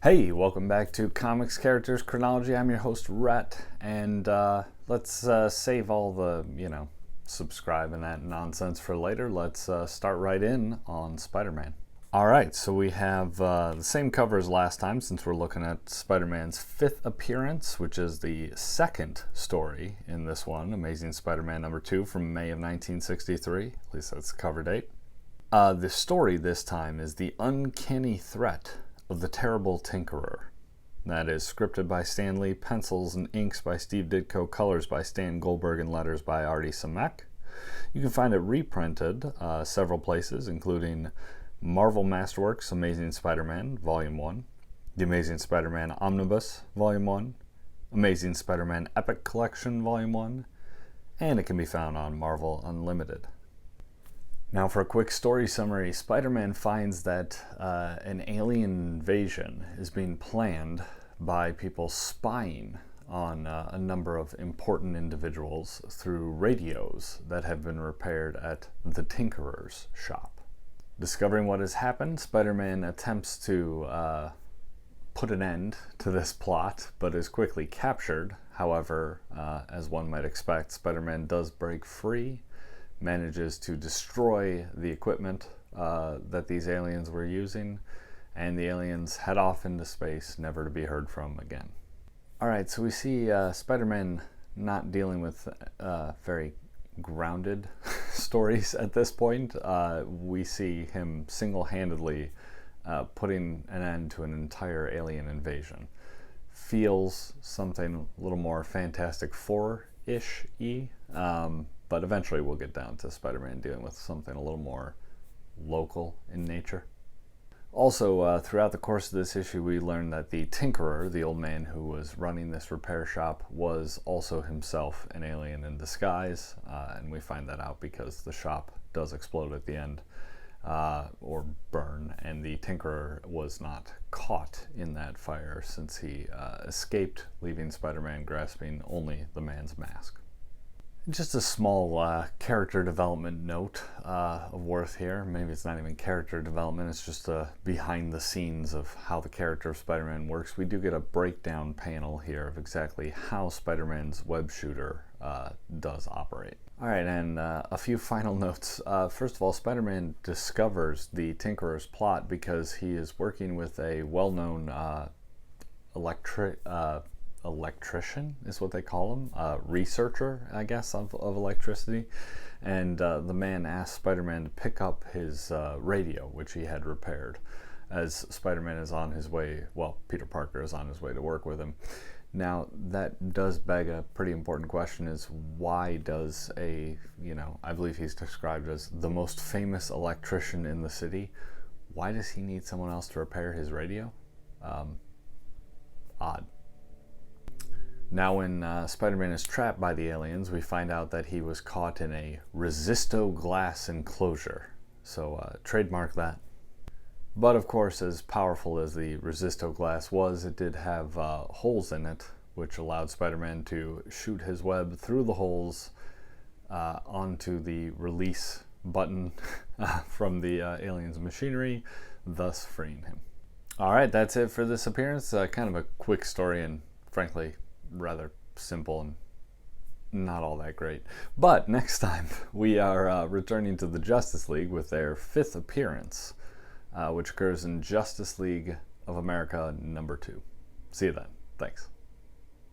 Hey, welcome back to Comics Characters Chronology. I'm your host, Rhett, and let's save all the, subscribe and that nonsense for later. Let's start right in on Spider-Man. All right, so we have the same cover as last time since we're looking at Spider-Man's 5th appearance, which is the second story in this one, Amazing Spider-Man number 2 from May of 1963. At least that's the cover date. The story this time is The Uncanny Threat of the Terrible Tinkerer. That is scripted by Stan Lee, pencils and inks by Steve Ditko, colors by Stan Goldberg, and letters by Artie Simek. You can find it reprinted several places, including Marvel Masterworks Amazing Spider-Man Volume 1, The Amazing Spider-Man Omnibus Volume 1, Amazing Spider-Man Epic Collection Volume 1, and it can be found on Marvel Unlimited. Now for a quick story summary, Spider-Man finds that an alien invasion is being planned by people spying on a number of important individuals through radios that have been repaired at the Tinkerer's shop. Discovering what has happened, Spider-Man attempts to put an end to this plot, but is quickly captured. However, as one might expect, Spider-Man does break free, manages to destroy the equipment that these aliens were using, and the aliens head off into space, never to be heard from again. Alright, so we see Spider-Man not dealing with very grounded stories at this point. We see him single-handedly putting an end to an entire alien invasion. Feels something a little more Fantastic Four-ish-y, but eventually we'll get down to Spider-Man dealing with something a little more local in nature. Also, throughout the course of this issue, we learned that the Tinkerer, the old man who was running this repair shop, was also himself an alien in disguise, and we find that out because the shop does explode at the end, or burn, and the Tinkerer was not caught in that fire since he escaped, leaving Spider-Man grasping only the man's mask. Just a small character development note of worth here. Maybe it's not even character development, it's just behind the scenes of how the character of Spider-Man works. We do get a breakdown panel here of exactly how Spider-Man's web shooter does operate. Alright, and a few final notes. First of all, Spider-Man discovers the Tinkerer's plot because he is working with a well-known electrician is what they call him, researcher, I guess, of electricity, and the man asked Spider-Man to pick up his radio, which he had repaired, as Spider-Man is on his way, well, Peter Parker is on his way to work with him. Now, that does beg a pretty important question, is why does I believe he's described as the most famous electrician in the city, why does he need someone else to repair his radio? Odd. Now when Spider-Man is trapped by the aliens, we find out that he was caught in a resisto glass enclosure. So trademark that. But of course, as powerful as the resisto glass was, it did have holes in it, which allowed Spider-Man to shoot his web through the holes onto the release button from the aliens' machinery, thus freeing him. Alright, that's it for this appearance. Kind of a quick story and frankly rather simple and not all that great. But next time we are returning to the Justice League with their 5th appearance, which occurs in Justice League of America number 2. See you then. Thanks.